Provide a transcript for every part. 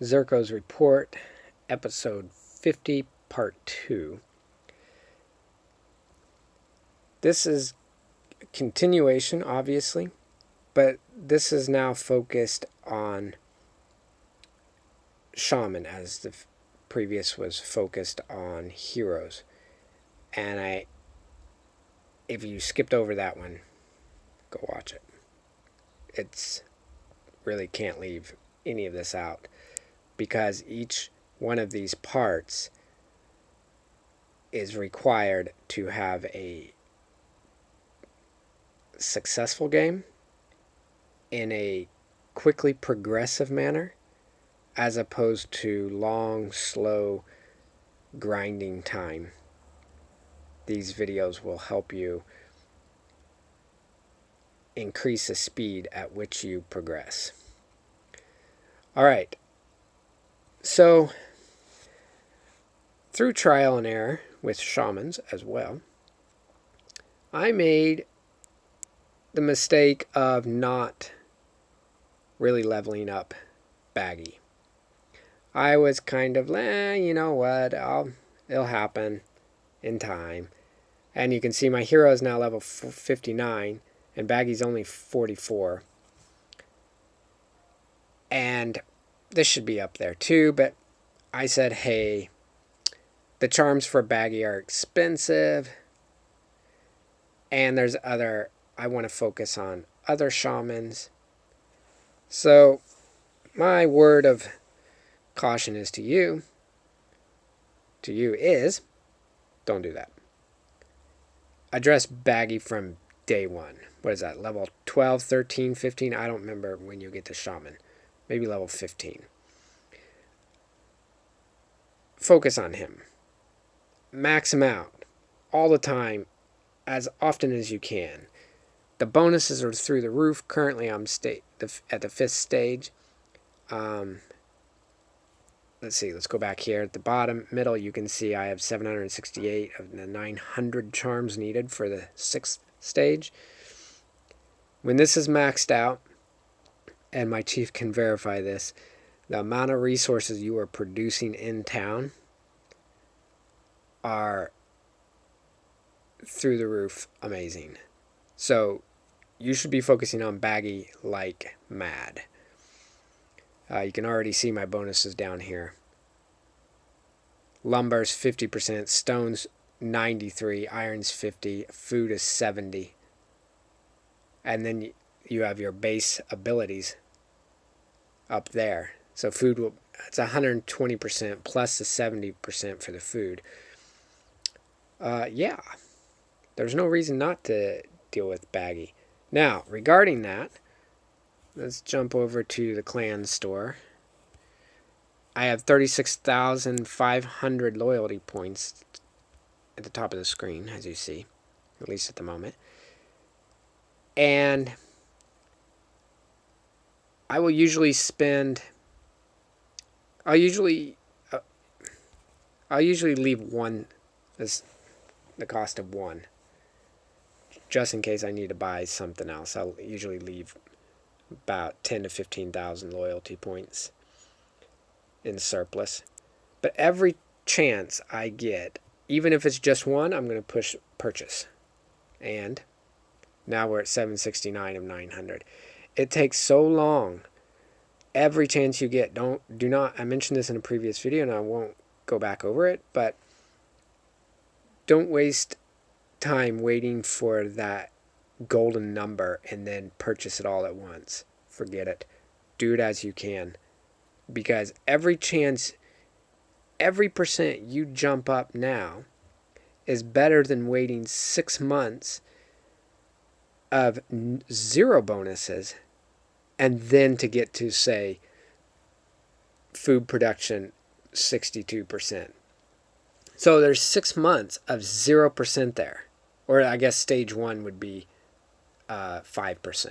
Zerko's Report, Episode 50, Part 2. This is a continuation, obviously, but this is now focused on Shaman, as the previous was focused on heroes. And if you skipped over that one, go watch it. It's really can't leave any of this out, because each one of these parts is required to have a successful game in a quickly progressive manner, as opposed to long, slow, grinding time. These videos will help you increase the speed at which you progress. Alright, so through trial and error with shamans as well, I made the mistake of not really leveling up Baggy. I was kind of, you know what, it'll happen in time. And you can see my hero is now level 59, and Baggy's only 44. And this should be up there too, but I said, hey, the charms for Baggy are expensive, and I want to focus on other shamans. So my word of caution is to you is, don't do that. Address Baggy from day one. What is that, level 12, 13, 15? I don't remember when you get to Shaman. Maybe level 15. Focus on him. Max him out all the time, as often as you can. The bonuses are through the roof. Currently, I'm at the 5th stage. Let's see, let's go back here. At the bottom, middle, you can see I have 768 of the 900 charms needed for the 6th stage. When this is maxed out, and my chief can verify this, the amount of resources you are producing in town are through the roof amazing. So you should be focusing on Baggy like mad. You can already see my bonuses down here. Lumber's 50%, stone's 93, iron's 50, food is 70. And then you have your base abilities up there. So it's 120% plus the 70% for the food. Yeah, there's no reason not to deal with Baggy. Now, regarding that, let's jump over to the clan store. I have 36,500 loyalty points at the top of the screen, as you see, at least at the moment. And I will usually I'll usually leave one as the cost of one, just in case I need to buy something else. I'll usually leave about 10 to 15,000 loyalty points in surplus. But every chance I get, even if it's just one, I'm going to push purchase. And now we're at 769 of 900. It takes so long. Every chance you get, do not, I mentioned this in a previous video and I won't go back over it, but don't waste time waiting for that golden number and then purchase it all at once. Forget it. Do it as you can. Because every percent you jump up now is better than waiting 6 months of 0 bonuses and then to get to, say, food production 62%. So there's 6 months of 0% there. Or I guess stage 1 would be 5%.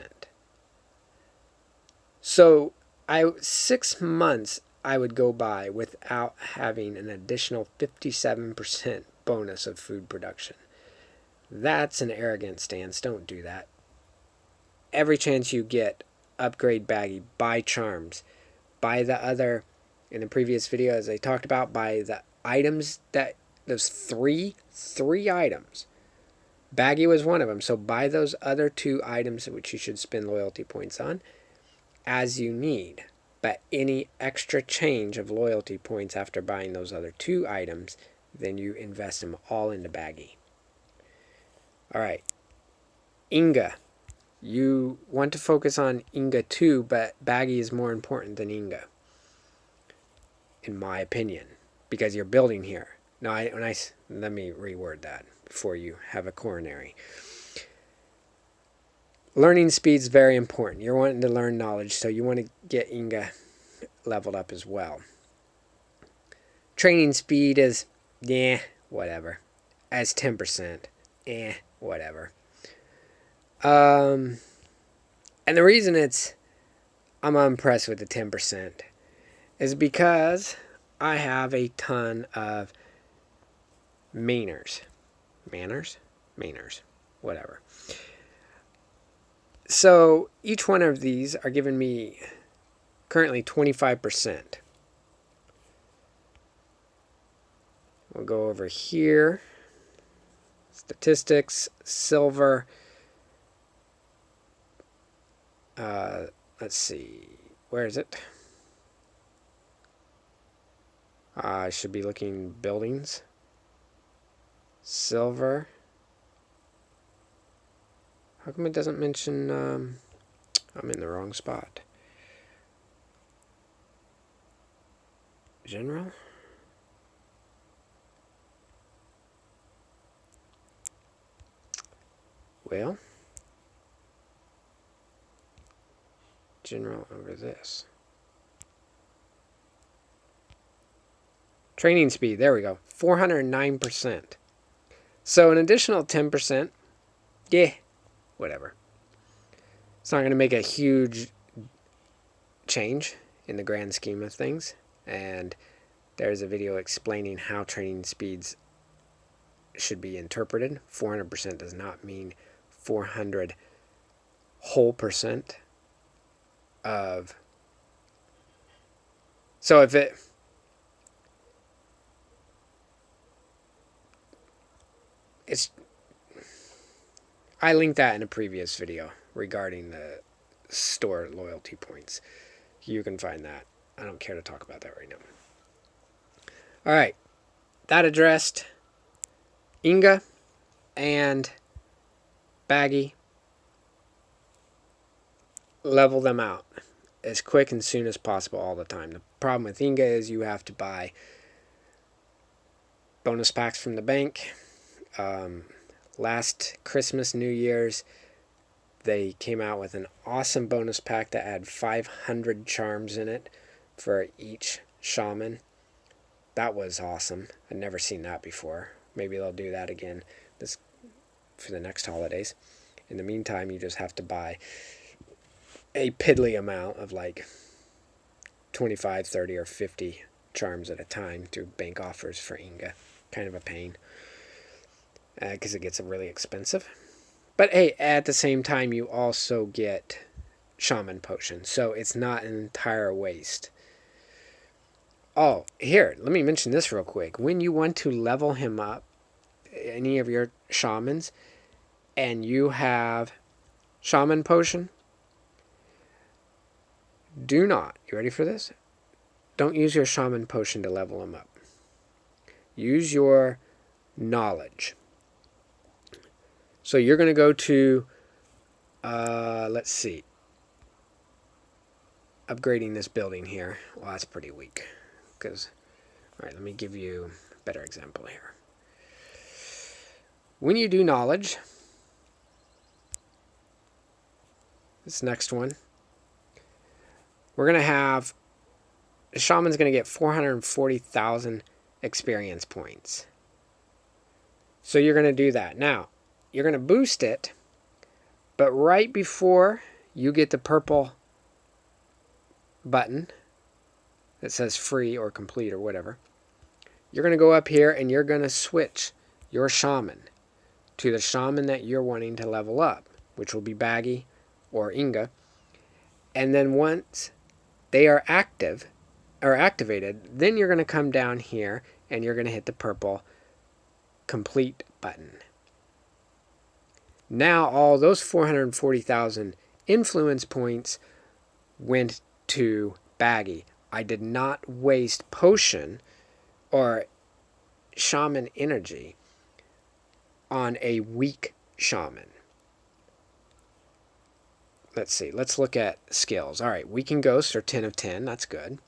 So 6 months I would go by without having an additional 57% bonus of food production. That's an arrogant stance. Don't do that. Every chance you get, upgrade Baggy, buy charms, buy the other in the previous video, as I talked about, by the items that, those three items. Baggy was one of them. So buy those other 2 items which you should spend loyalty points on as you need. But any extra change of loyalty points after buying those other 2 items, then you invest them all into Baggy. All right. Inga. You want to focus on Inga too, but Baggy is more important than Inga, in my opinion, because you're building here. No, let me reword that before you have a coronary. Learning speed is very important. You're wanting to learn knowledge, so you want to get Inga leveled up as well. Training speed is, whatever. As 10%, whatever. And the reason I'm unimpressed with the 10% is because I have a ton of Mainers, whatever. So each one of these are giving me currently 25%. We'll go over here. Statistics, silver. Let's see. Where is it? I should be looking buildings. Silver. How come it doesn't mention... I'm in the wrong spot. General? Well, general over this. Training speed, there we go. 409%. So an additional 10%, whatever. It's not going to make a huge change in the grand scheme of things. And there's a video explaining how training speeds should be interpreted. 400% does not mean 400 whole percent of... So if it... I linked that in a previous video regarding the store loyalty points. You can find that. I don't care to talk about that right now. All right. That addressed Inga and Baggy. Level them out as quick and soon as possible all the time. The problem with Inga is you have to buy bonus packs from the bank. Last Christmas, New Year's, they came out with an awesome bonus pack that had 500 charms in it for each shaman. That was awesome. I'd never seen that before. Maybe they'll do that again for the next holidays. In the meantime, you just have to buy a piddly amount of like 25, 30, or 50 charms at a time through bank offers for Inga. Kind of a pain. Because it gets really expensive. But hey, at the same time, you also get shaman potions. So it's not an entire waste. Oh, here, let me mention this real quick. When you want to level him up, any of your shamans, and you have shaman potion, do not, you ready for this? Don't use your shaman potion to level him up. Use your knowledge. So you're going to go to, let's see, upgrading this building here. Well, that's pretty weak. All right, let me give you a better example here. When you do knowledge, this next one, we're going to have, the shaman's going to get 440,000 experience points. So you're going to do that. Now, you're going to boost it, but right before you get the purple button that says free or complete or whatever, you're going to go up here and you're going to switch your shaman to the shaman that you're wanting to level up, which will be Baggy or Inga. And then once they are active, or activated, then you're going to come down here and you're going to hit the purple complete button. Now all those 440,000 influence points went to Baggy. I did not waste potion or shaman energy on a weak shaman. Let's see. Let's look at skills. All right, Weaken Ghosts are 10 of 10. That's good.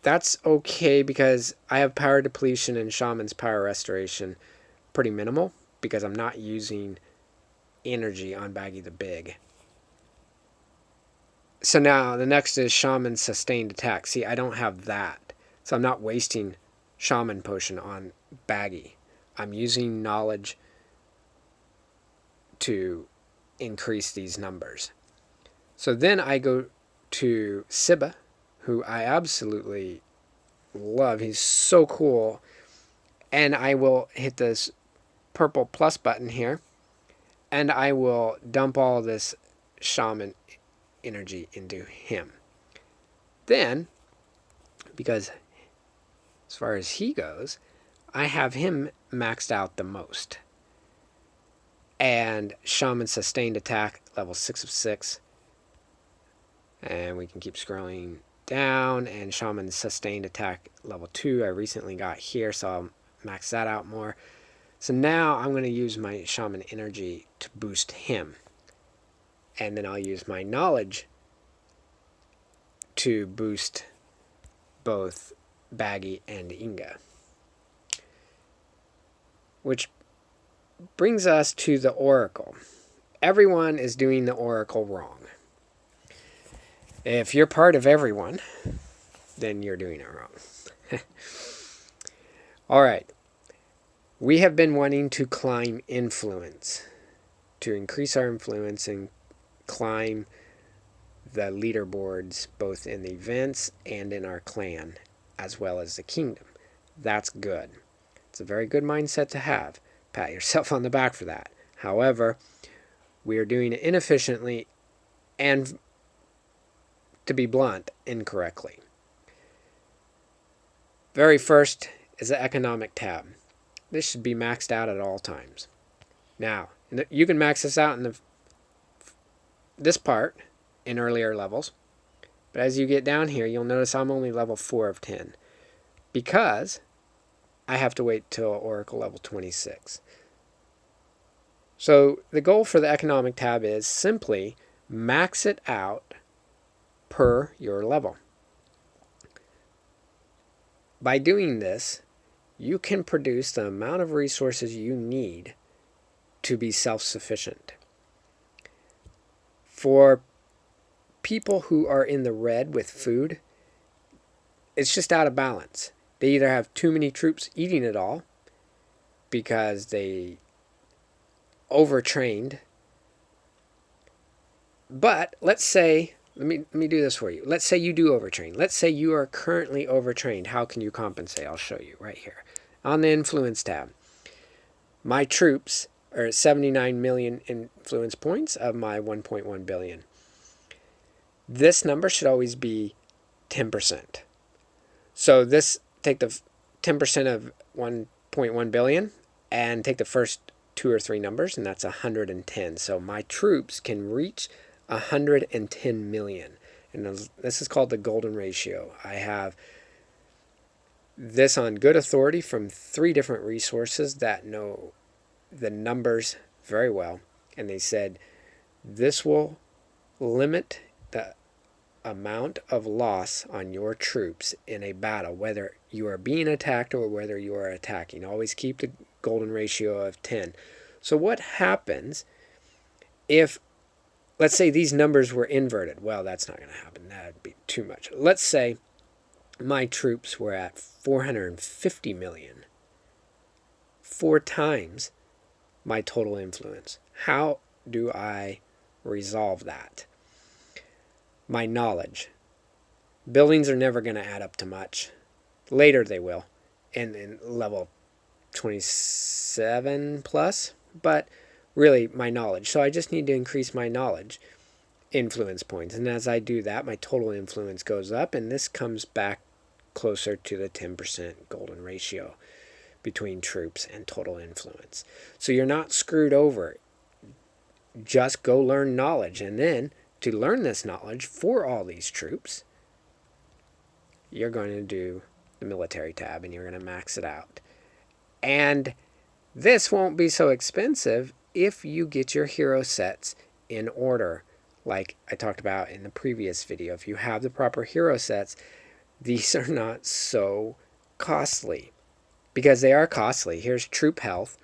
That's okay because I have Power Depletion and Shaman's Power Restoration pretty minimal because I'm not using energy on Baggy the Big. So now the next is Shaman's Sustained Attack. See, I don't have that. So I'm not wasting Shaman Potion on Baggy. I'm using Knowledge to increase these numbers. So then I go to Sibba, who I absolutely love. He's so cool. And I will hit this purple plus button here. And I will dump all this shaman energy into him. Then, because as far as he goes, I have him maxed out the most. And Shaman Sustained Attack, level 6 of 6. And we can keep scrolling down. And Shaman Sustained Attack, level 2, I recently got here, so I'll max that out more. So now I'm going to use my Shaman energy to boost him. And then I'll use my Knowledge to boost both Baggy and Inga. Which brings us to the Oracle. Everyone is doing the Oracle wrong. If you're part of everyone, then you're doing it wrong. All right. We have been wanting to climb influence, to increase our influence and climb the leaderboards both in the events and in our clan, as well as the kingdom. That's good. It's a very good mindset to have. Pat yourself on the back for that. However, we are doing it inefficiently and, to be blunt, incorrectly. Very first is the economic tab. This should be maxed out at all times. Now, you can max this out in this part in earlier levels. But as you get down here, you'll notice I'm only level 4 of 10. Because I have to wait till Oracle level 26. So the goal for the economic tab is simply max it out per your level. By doing this, you can produce the amount of resources you need to be self-sufficient. For people who are in the red with food, it's just out of balance. They either have too many troops eating it all because they overtrained. But let's say, let me do this for you. Let's say you do overtrain. Let's say you are currently overtrained. How can you compensate? I'll show you right here. On the influence tab, my troops are at 79 million influence points of my 1.1 billion. This number should always be 10%. So this, take the 10% of 1.1 billion and take the first 2 or 3 numbers, and that's 110. So my troops can reach 110 million. And this is called the golden ratio. I have this on good authority from 3 different resources that know the numbers very well. And they said this will limit the amount of loss on your troops in a battle, whether you are being attacked or whether you are attacking. Always keep the golden ratio of 10. So what happens if, let's say these numbers were inverted? Well, that's not going to happen. That would be too much. Let's say my troops were at 450 million, 4 times my total influence. How do I resolve that? My knowledge. Buildings are never going to add up to much. Later they will, in level 27 plus, but really my knowledge. So I just need to increase my knowledge. influence points. And as I do that, my total influence goes up, and this comes back closer to the 10% golden ratio between troops and total influence. So you're not screwed over. Just go learn knowledge, and then to learn this knowledge for all these troops, you're going to do the military tab and you're going to max it out. And this won't be so expensive if you get your hero sets in order, like I talked about in the previous video. If you have the proper hero sets, these are not so costly, because they are costly. Here's troop health,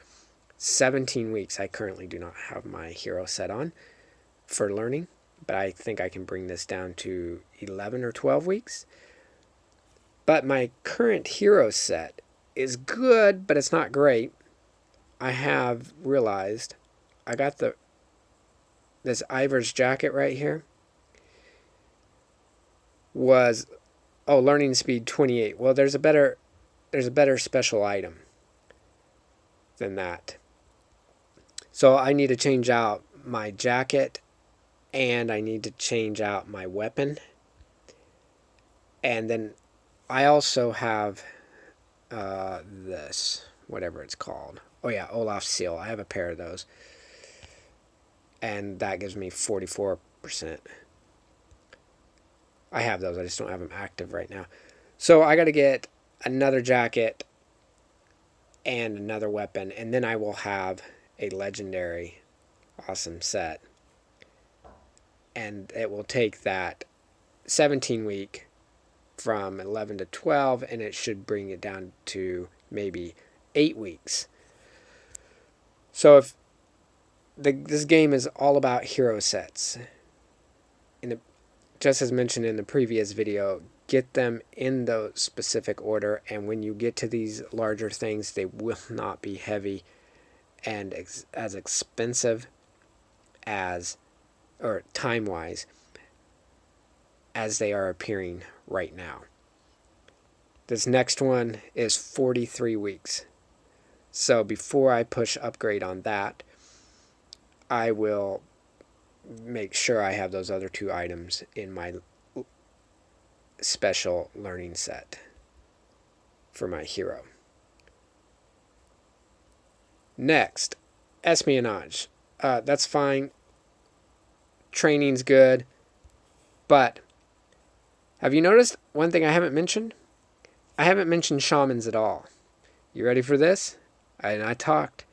17 weeks. I currently do not have my hero set on for learning, but I think I can bring this down to 11 or 12 weeks. But my current hero set is good, but it's not great. I have realized I got this Ivor's jacket right here was learning speed 28. Well, there's a better special item than that. So I need to change out my jacket, and I need to change out my weapon. And then I also have this, whatever it's called. Oh yeah, Olaf's Seal. I have a pair of those. And that gives me 44%. I have those, I just don't have them active right now. So I got to get another jacket and another weapon, and then I will have a legendary awesome set. And it will take that 17 week from 11 to 12, and it should bring it down to maybe 8 weeks. So if this game is all about hero sets, just as mentioned in the previous video, get them in the specific order, and when you get to these larger things, they will not be heavy and as expensive as, or time-wise, as they are appearing right now. This next one is 43 weeks. So before I push upgrade on that, I will make sure I have those other two items in my special learning set for my hero. Next, espionage. That's fine. Training's good. But have you noticed one thing I haven't mentioned? I haven't mentioned shamans at all. You ready for this? And I talked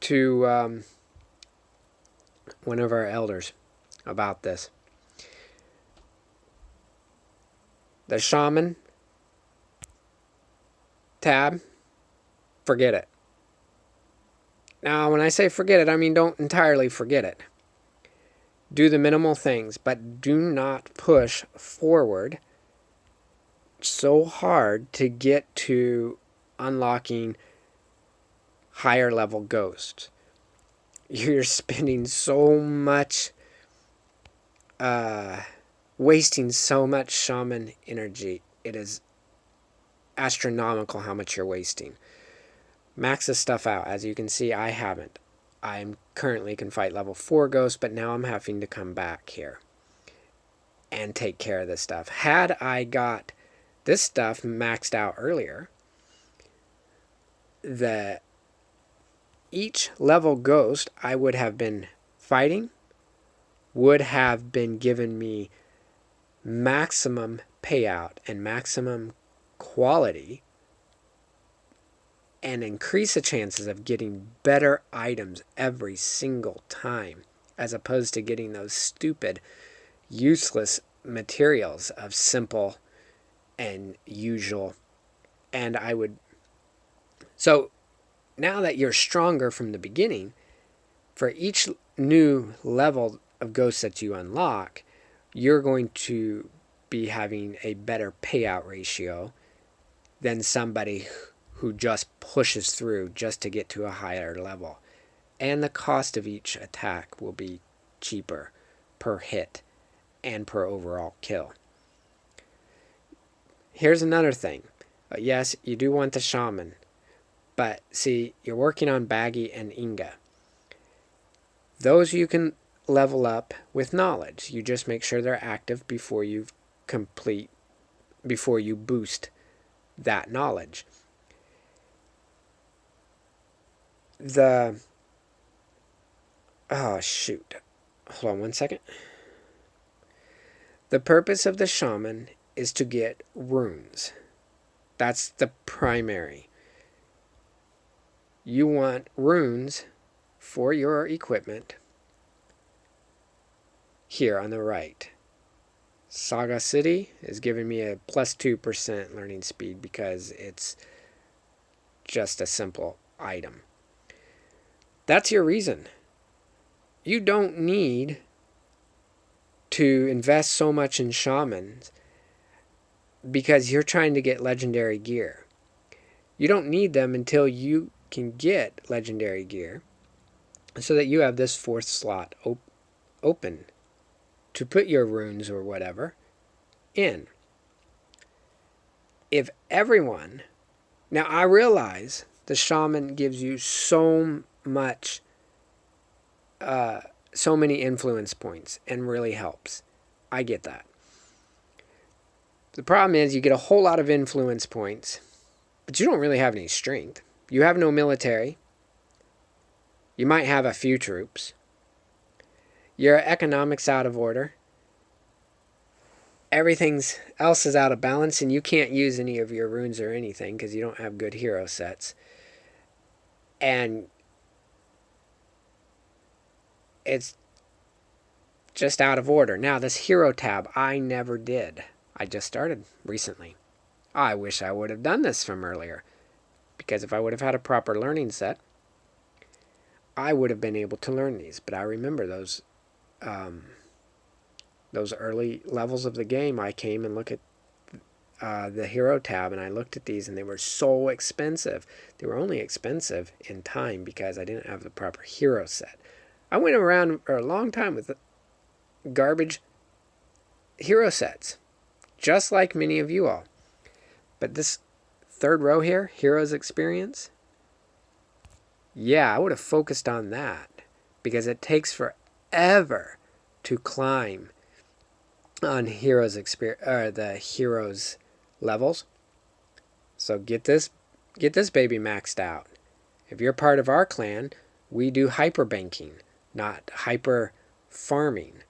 to one of our elders about this. The shaman tab, forget it. Now, when I say forget it, I mean don't entirely forget it. Do the minimal things, but do not push forward so hard to get to unlocking higher level ghosts. You're spending so much, wasting so much shaman energy. It is astronomical how much you're wasting. Max this stuff out. As you can see, I haven't. I currently can fight level 4 ghosts, but now I'm having to come back here and take care of this stuff. Had I got this stuff maxed out earlier, each level ghost I would have been fighting would have been giving me maximum payout and maximum quality, and increase the chances of getting better items every single time, as opposed to getting those stupid, useless materials of simple and usual. And so now that you're stronger from the beginning, for each new level of ghosts that you unlock, you're going to be having a better payout ratio than somebody who just pushes through just to get to a higher level. And the cost of each attack will be cheaper per hit and per overall kill. Here's another thing. Yes, you do want the shaman, but see, you're working on Baggy and Inga. Those you can level up with knowledge. You just make sure they're active before you boost that knowledge. Oh shoot. Hold on one second. The purpose of the shaman is to get runes. That's the primary. You want runes for your equipment here on the right. Saga City is giving me a plus 2% learning speed because it's just a simple item. That's your reason. You don't need to invest so much in shamans because you're trying to get legendary gear. You don't need them until you can get legendary gear so that you have this fourth slot open to put your runes or whatever in. If everyone... Now, I realize the shaman gives you so much, so many influence points and really helps. I get that. The problem is you get a whole lot of influence points, but you don't really have any strength. You have no military. You might have a few troops. Your economics out of order. Everything else is out of balance, and you can't use any of your runes or anything because you don't have good hero sets. And it's just out of order. Now, this hero tab, I never did. I just started recently. I wish I would have done this from earlier, because if I would have had a proper learning set, I would have been able to learn these. But I remember those early levels of the game. I came and looked at the hero tab, and I looked at these, and they were so expensive. They were only expensive in time because I didn't have the proper hero set. I went around for a long time with garbage hero sets, just like many of you all. But this third row here, Heroes Experience, yeah, I would have focused on that because it takes forever to climb on Heroes Experience, or the Heroes levels. So get this baby maxed out. If you're part of our clan, we do hyper banking, not hyper farming.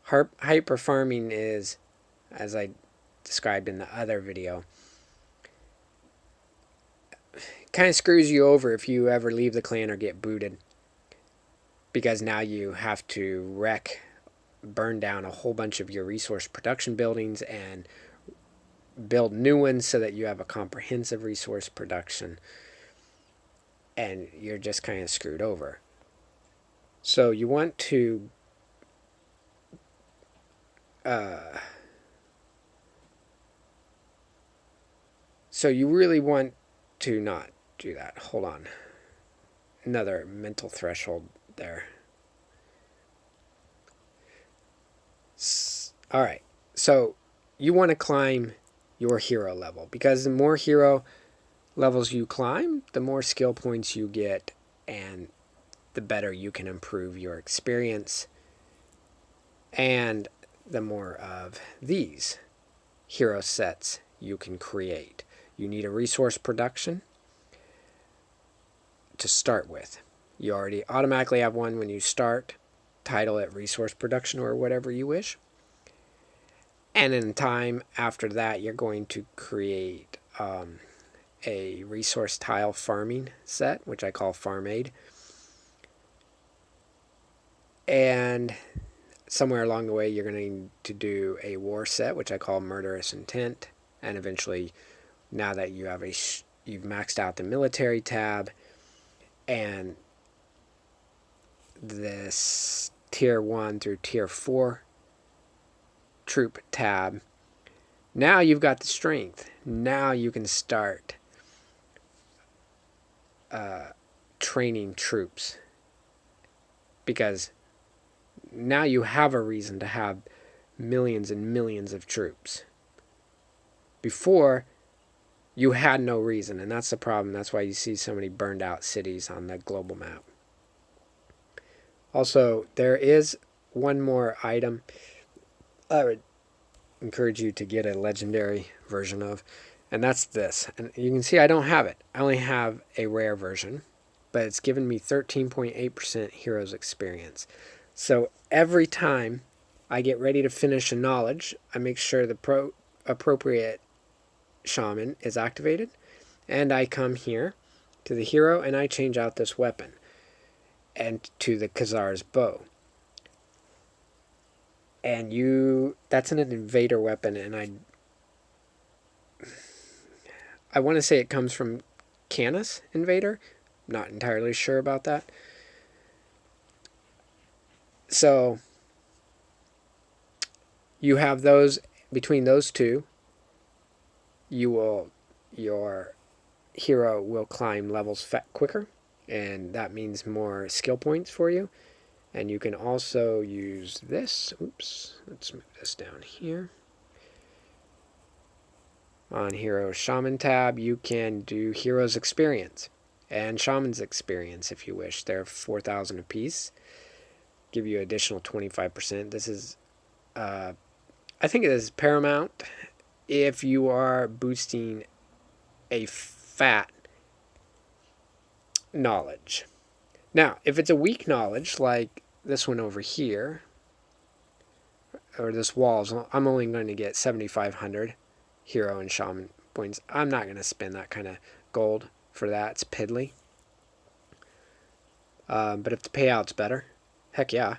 Hyper farming is, as I described in the other video, kind of screws you over if you ever leave the clan or get booted, because now you have to burn down a whole bunch of your resource production buildings and build new ones so that you have a comprehensive resource production, and you're just kind of screwed over. So you want to so you really want to not do that. Hold on. Another mental threshold there. All right. So you want to climb your hero level, because the more hero levels you climb, the more skill points you get, and the better you can improve your experience, and the more of these hero sets you can create. You need a resource production to start with. You already automatically have one when you start. Title it resource production or whatever you wish. And in time after that, you're going to create a resource tile farming set, which I call Farm Aid. And somewhere along the way, you're going to need to do a war set, which I call Murderous Intent. And eventually, now that you have you've maxed out the military tab and this tier 1 through tier 4 troop tab, now you've got the strength. Now you can start training troops, because now you have a reason to have millions and millions of troops. Before, you had no reason, and that's the problem. That's why you see so many burned out cities on the global map. Also, there is one more item I would encourage you to get a legendary version of, and that's this. And you can see I don't have it. I only have a rare version, but it's given me 13.8% heroes experience. So every time I get ready to finish a knowledge, I make sure the appropriate shaman is activated, and I come here to the hero and I change out this weapon and to the Khazar's bow. And that's an invader weapon, and I want to say it comes from Canis Invader. Not entirely sure about that. So you have those, between those two, your hero will climb levels quicker, and that means more skill points for you. And you can also use this. Oops, let's move this down here. On Hero Shaman tab, you can do Heroes Experience and Shaman's Experience if you wish. They're 4,000 apiece. Give you additional 25%. This is, I think it is paramount if you are boosting a fat knowledge. Now, if it's a weak knowledge, like this one over here, or this walls, I'm only going to get 7,500 hero and shaman points. I'm not going to spend that kind of gold for that. It's piddly. But if the payout's better, heck yeah,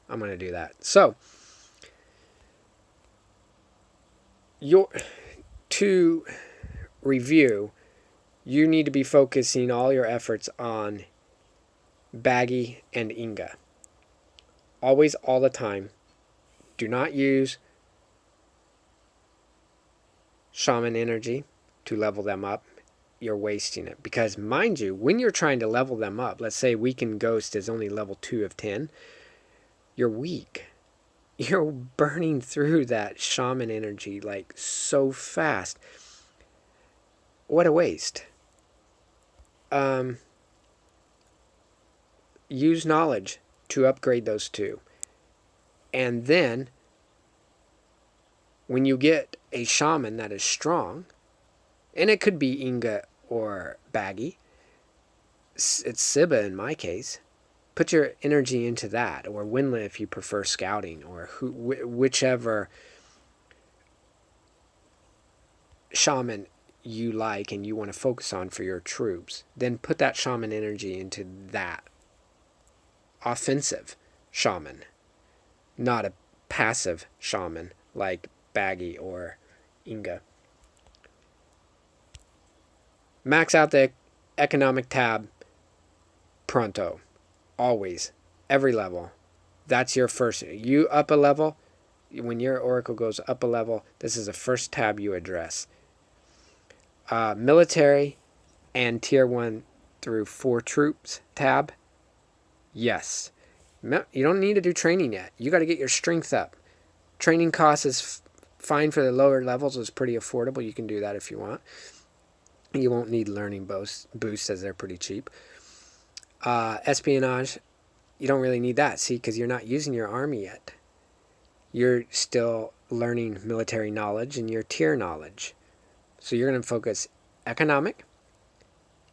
I'm going to do that. So, to review, you need to be focusing all your efforts on Baggy and Inga. Always, all the time. Do not use shaman energy to level them up. You're wasting it. Because, mind you, when you're trying to level them up, let's say Weakened Ghost is only level 2 of 10, you're weak. You're burning through that shaman energy like so fast. What a waste. Use knowledge to upgrade those two. And then, when you get a shaman that is strong, and it could be Inga or Baggy, it's Sibba in my case, put your energy into that, or Winla if you prefer scouting, or whichever shaman you like and you want to focus on for your troops. Then put that shaman energy into that offensive shaman, not a passive shaman like Baggy or Inga. Max out the economic tab pronto. Always. Every level. That's your first. You up a level, when your Oracle goes up a level, this is the first tab you address. Military and Tier 1 through 4 troops tab. Yes. You don't need to do training yet. You got to get your strength up. Training cost is fine for the lower levels. It's pretty affordable. You can do that if you want. You won't need learning boosts as they're pretty cheap. Espionage, you don't really need that, see, because you're not using your army yet. You're still learning military knowledge and your tier knowledge. So you're going to focus economic,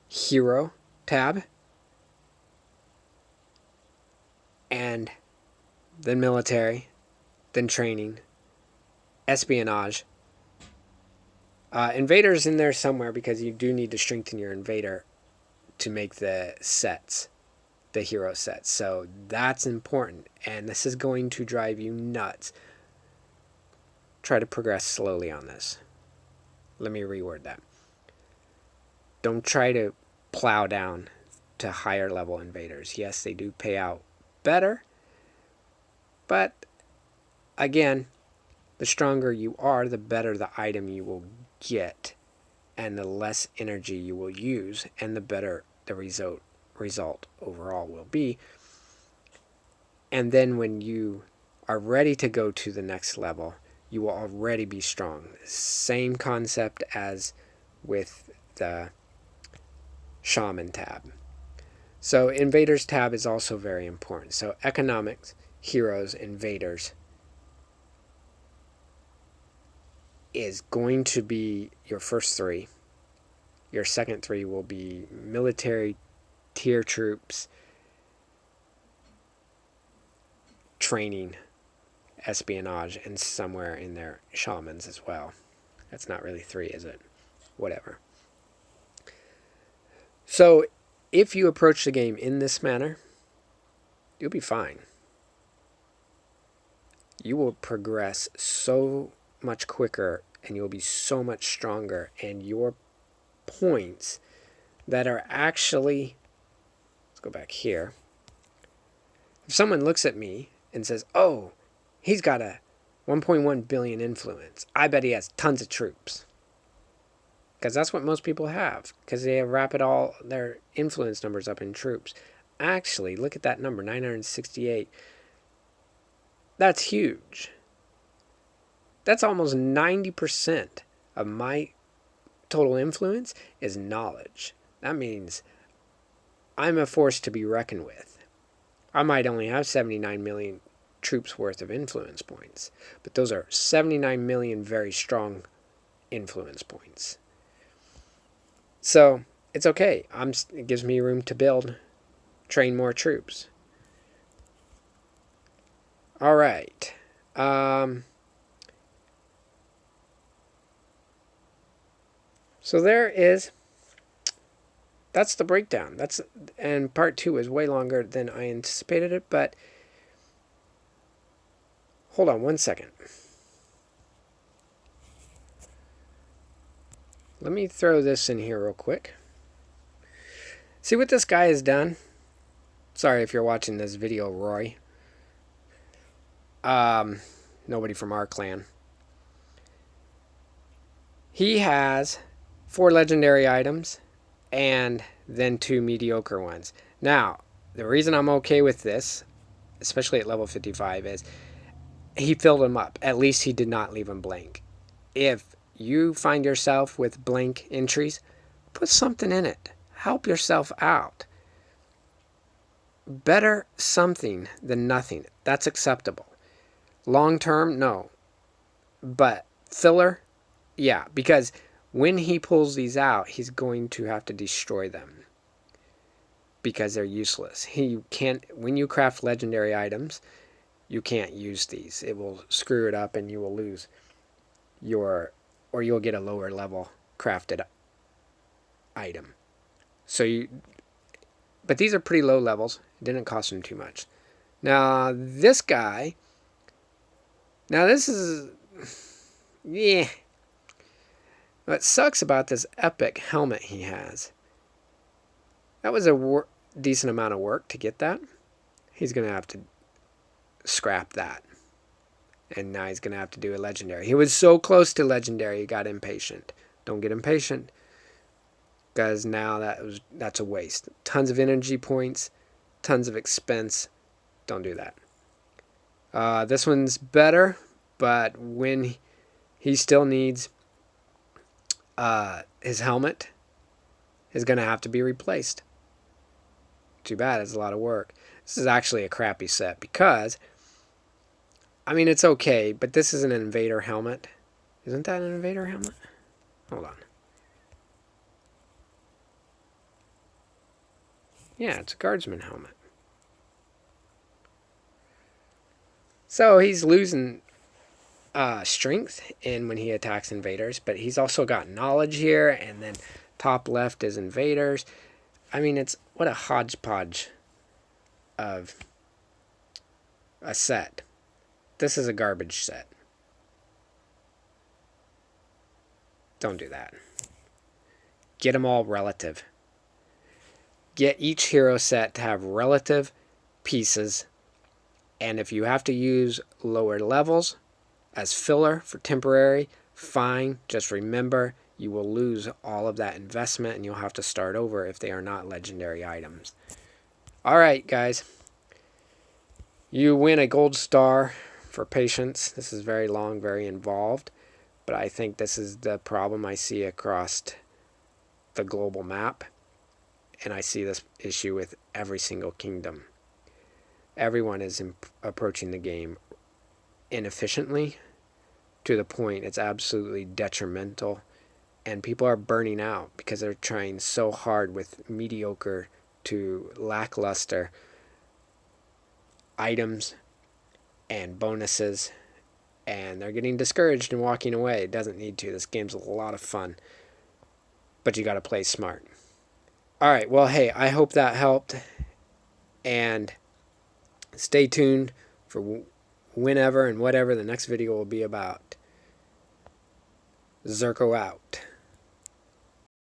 hero tab, and then military, then training, espionage. Invader's in there somewhere because you do need to strengthen your invader to make the sets, the hero sets. So that's important, and this is going to drive you nuts. Try to progress slowly on this. Let me reword that. Don't try to plow down to higher level invaders. Yes, they do pay out better, but again, the stronger you are, the better the item you will get, and the less energy you will use, and the better the result overall will be. And then when you are ready to go to the next level, you will already be strong. Same concept as with the shaman tab. So invaders tab is also very important. So economics, heroes, invaders is going to be your first three. Your second three will be military, tier troops, training, espionage, and somewhere in there shamans as well. That's not really three, is it? Whatever. So if you approach the game in this manner, you'll be fine. You will progress so much quicker and you'll be so much stronger, and your points that are actually, let's go back here. If someone looks at me and says, oh, he's got a 1.1 billion influence, I bet he has tons of troops. Because that's what most people have, because they wrap it all, their influence numbers up in troops. Actually, look at that number, 968. That's huge. That's almost 90% of my total influence is knowledge. That means I'm a force to be reckoned with. I might only have 79 million troops worth of influence points, but those are 79 million very strong influence points. So it's okay. It gives me room to build, train more troops. All right. So that's the breakdown. And part 2 is way longer than I anticipated it, but hold on one second. Let me throw this in here real quick. See what this guy has done? Sorry if you're watching this video, Roy. Nobody from our clan. He has 4 legendary items and then 2 mediocre ones. Now, the reason I'm okay with this, especially at level 55, is he filled them up. At least he did not leave them blank. If you find yourself with blank entries, put something in it. Help yourself out. Better something than nothing. That's acceptable. Long term, no. But filler, yeah. Because when he pulls these out, he's going to have to destroy them. Because they're useless. He can't. When you craft legendary items, you can't use these. It will screw it up and you will lose your, or you'll get a lower level crafted item. But these are pretty low levels. It didn't cost him too much. Now this guy, this is, yeah. What sucks about this epic helmet he has, that was a decent amount of work to get that. He's going to have to scrap that. And now he's going to have to do a legendary. He was so close to legendary, he got impatient. Don't get impatient, because now that's a waste. Tons of energy points, tons of expense. Don't do that. This one's better, but when he still needs his helmet is going to have to be replaced. Too bad, it's a lot of work. This is actually a crappy set because, I mean, it's okay, but this is an invader helmet. Isn't that an invader helmet? Hold on. Yeah, it's a guardsman helmet. So he's losing strength when he attacks invaders, but he's also got knowledge here, and then top left is invaders. I mean, it's what a hodgepodge of a set. This is a garbage set. Don't do that. Get them all relative. Get each hero set to have relative pieces, and if you have to use lower levels as filler for temporary, fine. Just remember, you will lose all of that investment and you'll have to start over if they are not legendary items. Alright, guys. You win a gold star for patience. This is very long, very involved, but I think this is the problem I see across the global map. And I see this issue with every single kingdom. Everyone is approaching the game inefficiently to the point it's absolutely detrimental. And people are burning out because they're trying so hard with mediocre to lackluster items and bonuses, and they're getting discouraged and walking away. It doesn't need to. This game's a lot of fun, but you got to play smart. All right, well, hey, I hope that helped, and stay tuned for whenever and whatever the next video will be about. Zerko out.